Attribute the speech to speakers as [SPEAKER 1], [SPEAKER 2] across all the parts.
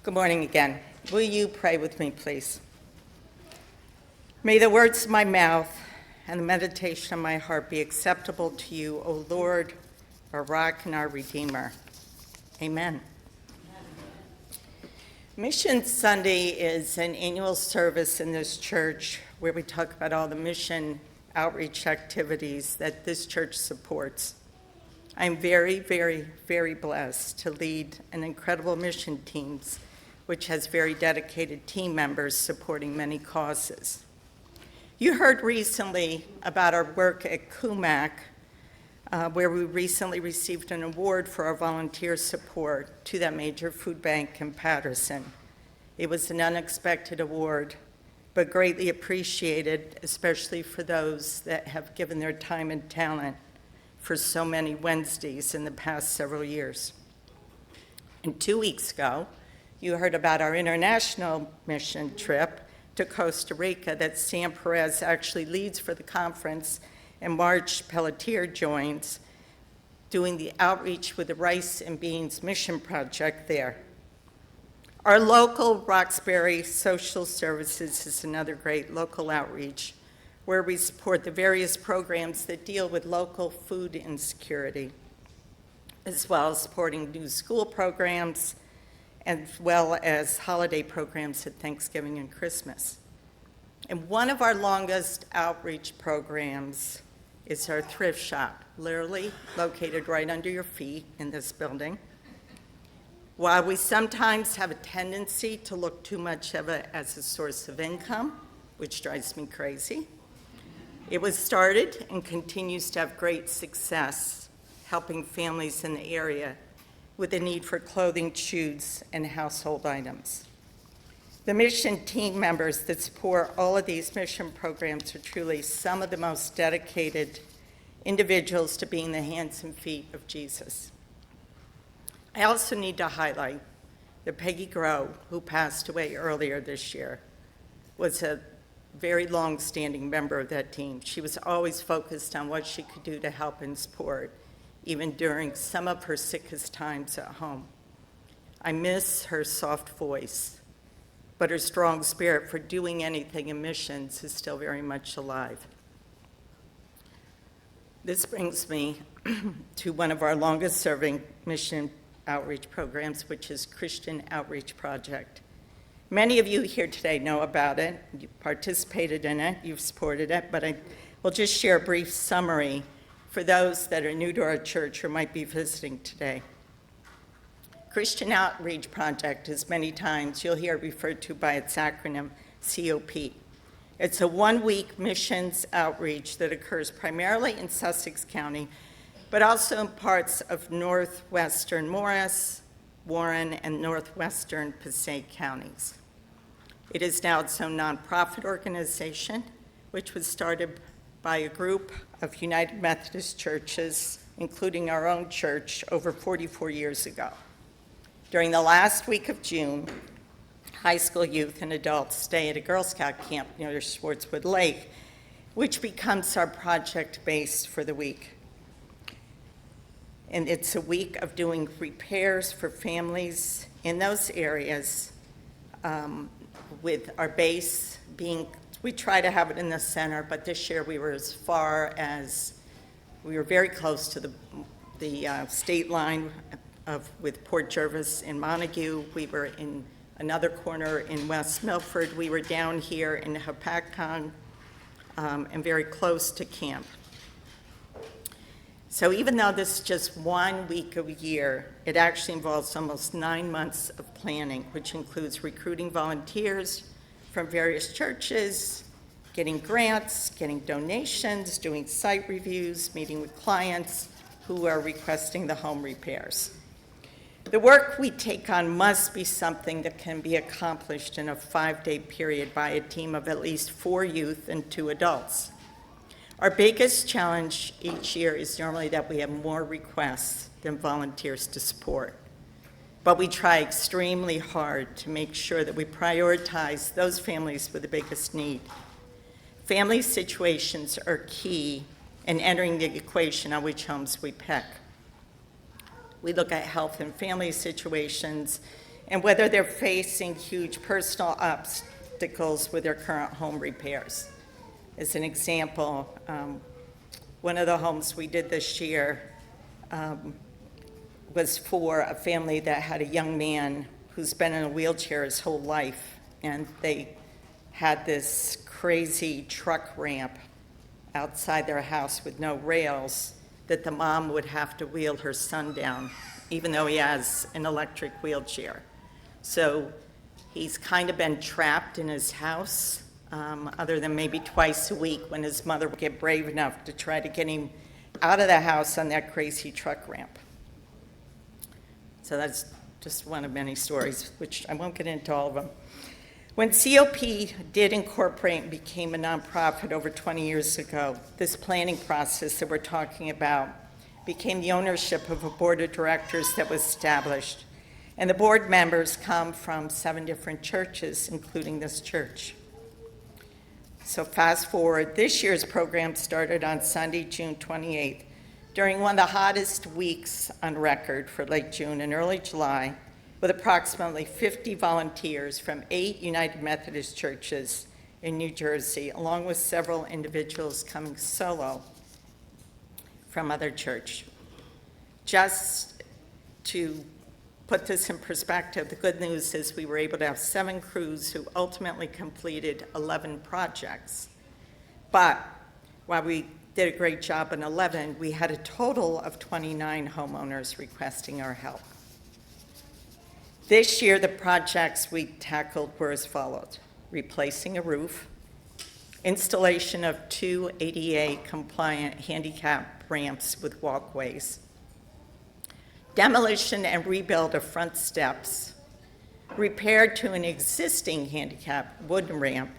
[SPEAKER 1] Good morning again. Will you pray with me, please? May the words of my mouth and the meditation of my heart be acceptable to you, O Lord, our rock and our redeemer. Amen. Mission Sunday is an annual service in this church where we talk about all the mission outreach activities that this church supports. I'm very, very, very blessed to lead an incredible mission teams, which has very dedicated team members supporting many causes. You heard recently about our work at Kumac, where we recently received an award for our volunteer support to that major food bank in Patterson. It was an unexpected award, but greatly appreciated, especially for those that have given their time and talent for so many Wednesdays in the past several years. And 2 weeks ago, you heard about our international mission trip to Costa Rica that Sam Perez actually leads for the conference, and Marge Pelletier joins, doing the outreach with the Rice and Beans Mission Project there. Our local Roxbury Social Services is another great local outreach where we support the various programs that deal with local food insecurity, as well as supporting new school programs, as well as holiday programs at Thanksgiving and Christmas. And one of our longest outreach programs is our thrift shop, literally located right under your feet in this building. While we sometimes have a tendency to look too much of it as a source of income, which drives me crazy, it was started and continues to have great success helping families in the area with the need for clothing, shoes, and household items. The mission team members that support all of these mission programs are truly some of the most dedicated individuals to being the hands and feet of Jesus. I also need to highlight that Peggy Grow, who passed away earlier this year, was a very long-standing member of that team. She was always focused on what she could do to help and support, even during some of her sickest times at home. I miss her soft voice, but her strong spirit for doing anything in missions is still very much alive. This brings me to one of our longest-serving mission outreach programs, which is Christian Outreach Project. Many of you here today know about it, you participated in it, you've supported it, but I will just share a brief summary for those that are new to our church or might be visiting today. Christian Outreach Project is many times you'll hear referred to by its acronym COP. It's a one-week missions outreach that occurs primarily in Sussex County, but also in parts of northwestern Morris, Warren, and northwestern Passaic counties. It is now its own nonprofit organization, which was started by a group of United Methodist churches, including our own church, over 44 years ago. During the last week of June, high school youth and adults stay at a Girl Scout camp near Schwartzwood Lake, which becomes our project base for the week. And it's a week of doing repairs for families in those areas, with our base being, we try to have it in the center, but this year we were very close to the state line with Port Jervis and Montague. We were in another corner in West Milford. We were down here in Hopatcong, and very close to camp. So even though this is just 1 week of a year, it actually involves almost 9 months of planning, which includes recruiting volunteers from various churches, getting grants, getting donations, doing site reviews, meeting with clients who are requesting the home repairs. The work we take on must be something that can be accomplished in a 5-day period by a team of at least 4 youth and 2 adults. Our biggest challenge each year is normally that we have more requests than volunteers to support. But we try extremely hard to make sure that we prioritize those families with the biggest need. Family situations are key in entering the equation on which homes we pick. We look at health and family situations and whether they're facing huge personal obstacles with their current home repairs. As an example, one of the homes we did this year was for a family that had a young man who's been in a wheelchair his whole life, and they had this crazy truck ramp outside their house with no rails that the mom would have to wheel her son down, even though he has an electric wheelchair. So he's kind of been trapped in his house, other than maybe twice a week when his mother would get brave enough to try to get him out of the house on that crazy truck ramp. So that's just one of many stories, which I won't get into all of them. When COP did incorporate and became a nonprofit over 20 years ago, this planning process that we're talking about became the ownership of a board of directors that was established. And the board members come from 7 different churches, including this church. So fast forward, this year's program started on Sunday, June 28th, during one of the hottest weeks on record for late June and early July, with approximately 50 volunteers from 8 United Methodist churches in New Jersey, along with several individuals coming solo from other church. Just to put this in perspective, the good news is we were able to have 7 crews who ultimately completed 11 projects. But while we did a great job on 11, we had a total of 29 homeowners requesting our help. This year, the projects we tackled were as follows: replacing a roof, installation of 2 ADA-compliant handicap ramps with walkways, demolition and rebuild of front steps, repair to an existing handicap wooden ramp,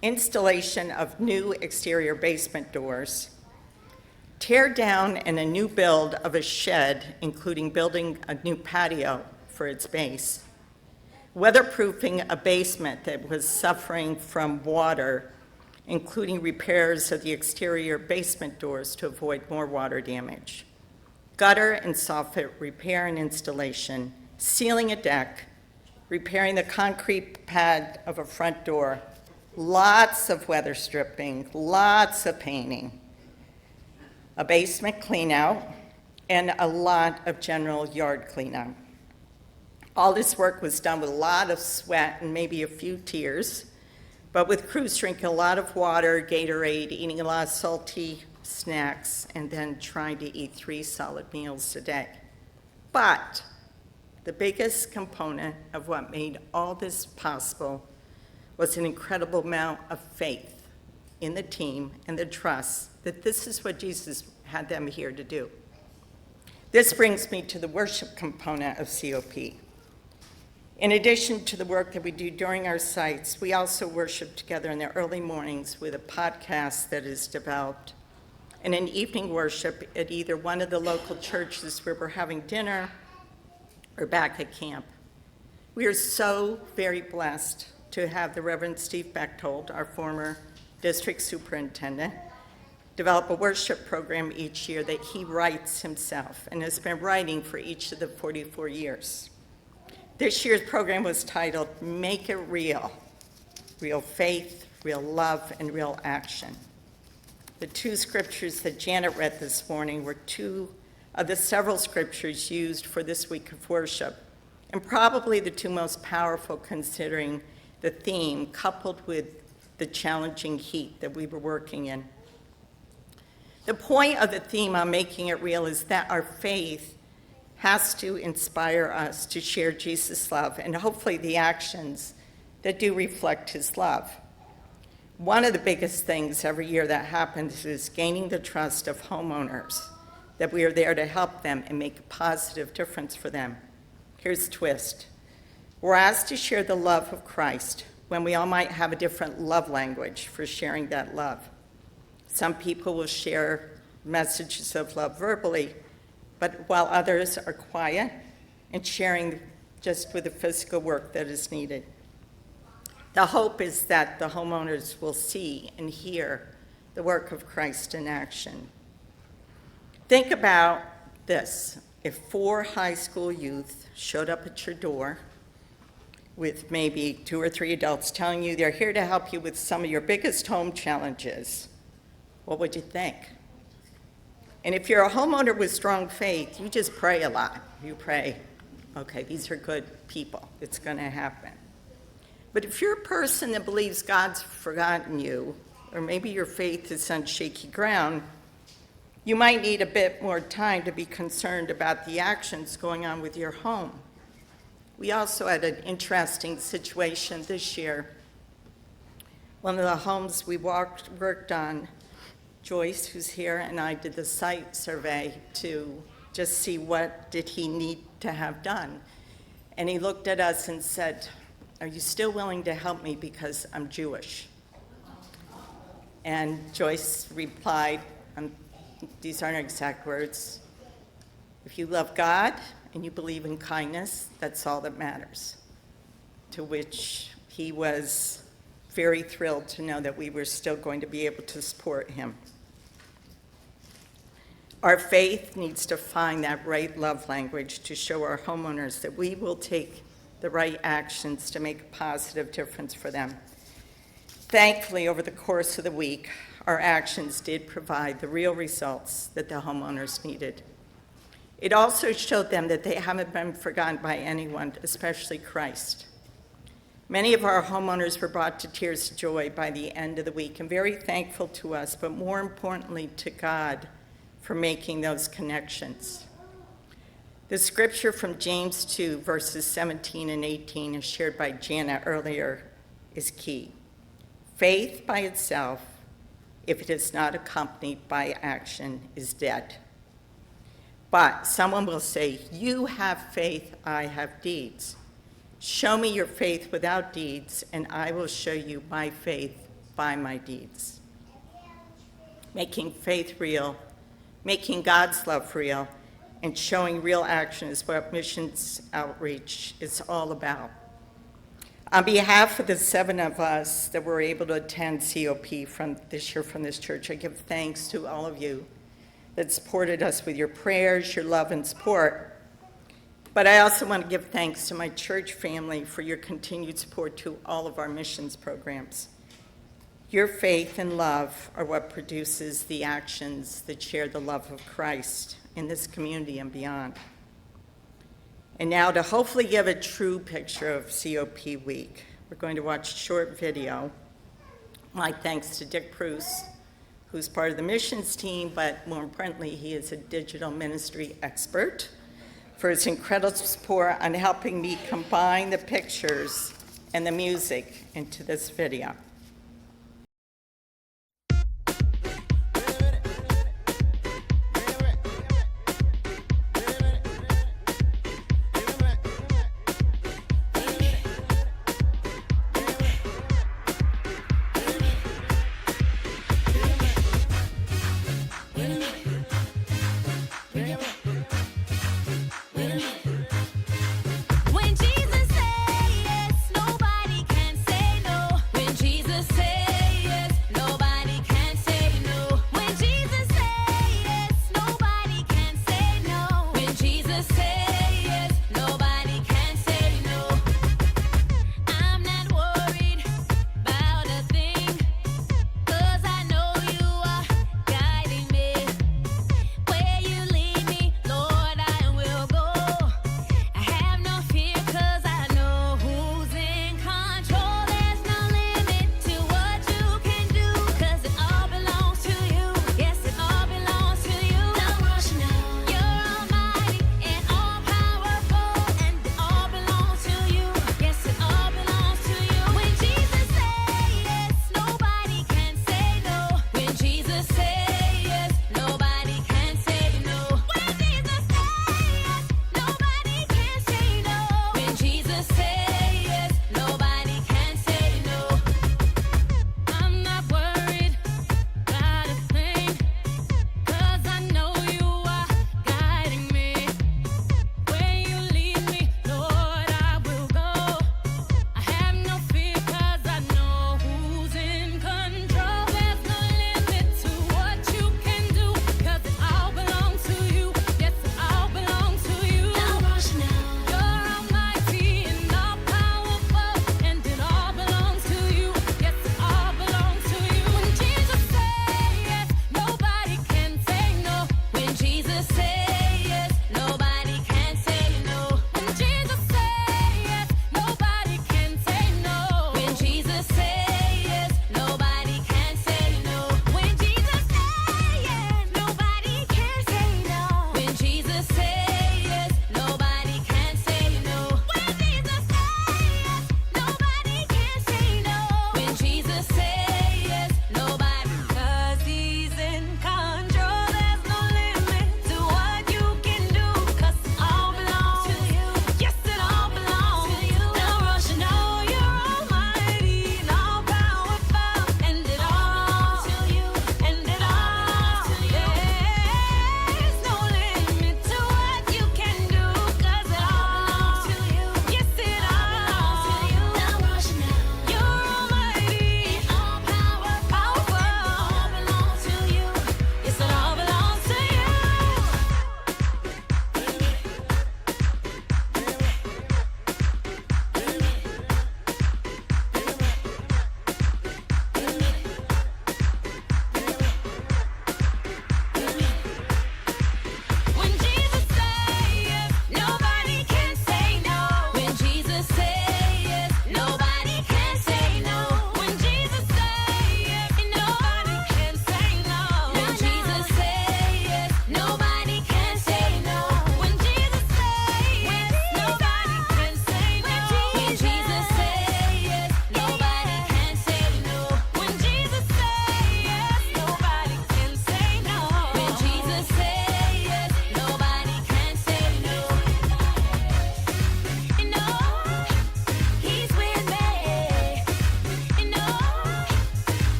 [SPEAKER 1] installation of new exterior basement doors, tear down and a new build of a shed, including building a new patio for its base, weatherproofing a basement that was suffering from water, including repairs of the exterior basement doors to avoid more water damage, gutter and soffit repair and installation, sealing a deck, repairing the concrete pad of a front door, lots of weather stripping, lots of painting, a basement clean out, and a lot of general yard cleanup. All this work was done with a lot of sweat and maybe a few tears, but with crews drinking a lot of water, Gatorade, eating a lot of salty snacks, and then trying to eat 3 solid meals a day. But the biggest component of what made all this possible was an incredible amount of faith in the team and the trust that this is what Jesus had them here to do. This brings me to the worship component of COP. In addition to the work that we do during our sites, we also worship together in the early mornings with a podcast that is developed, and an evening worship at either one of the local churches where we're having dinner or back at camp. We are so very blessed to have the Reverend Steve Bechtold, our former district superintendent, develop a worship program each year that he writes himself and has been writing for each of the 44 years. This year's program was titled Make It Real, Real Faith, Real Love, and Real Action. The 2 scriptures that Janet read this morning were 2 of the several scriptures used for this week of worship, and probably the 2 most powerful considering the theme coupled with the challenging heat that we were working in. The point of the theme on Making It Real is that our faith has to inspire us to share Jesus' love and hopefully the actions that do reflect his love. One of the biggest things every year that happens is gaining the trust of homeowners, that we are there to help them and make a positive difference for them. Here's the twist. We're asked to share the love of Christ when we all might have a different love language for sharing that love. Some people will share messages of love verbally, but while others are quiet and sharing just with the physical work that is needed. The hope is that the homeowners will see and hear the work of Christ in action. Think about this. If 4 high school youth showed up at your door with maybe 2 or 3 adults telling you they're here to help you with some of your biggest home challenges, what would you think? And if you're a homeowner with strong faith, you just pray a lot. You pray, okay, these are good people. It's going to happen. But if you're a person that believes God's forgotten you, or maybe your faith is on shaky ground, you might need a bit more time to be concerned about the actions going on with your home. We also had an interesting situation this year. One of the homes we worked on, Joyce, who's here, and I did the site survey to just see what did he need to have done. And he looked at us and said, "Are you still willing to help me because I'm Jewish?" And Joyce replied, these aren't exact words, "If you love God and you believe in kindness, that's all that matters." To which he was very thrilled to know that we were still going to be able to support him. Our faith needs to find that right love language to show our homeowners that we will take the right actions to make a positive difference for them. Thankfully, over the course of the week, our actions did provide the real results that the homeowners needed. It also showed them that they haven't been forgotten by anyone, especially Christ. Many of our homeowners were brought to tears of joy by the end of the week and very thankful to us, but more importantly to God for making those connections. The scripture from James 2, verses 17 and 18, as shared by Jana earlier, is key. Faith by itself, if it is not accompanied by action, is dead. But someone will say, "You have faith, I have deeds. Show me your faith without deeds, and I will show you my faith by my deeds." Making faith real, making God's love real, and showing real action is what missions outreach is all about. On behalf of the 7 of us that were able to attend COP from this year from this church, I give thanks to all of you that supported us with your prayers, your love, and support. But I also want to give thanks to my church family for your continued support to all of our missions programs. Your faith and love are what produces the actions that share the love of Christ in this community and beyond. And now to hopefully give a true picture of COP Week, we're going to watch a short video. My thanks to Dick Bruce, who's part of the missions team, but more importantly, he is a digital ministry expert, for his incredible support on helping me combine the pictures and the music into this video.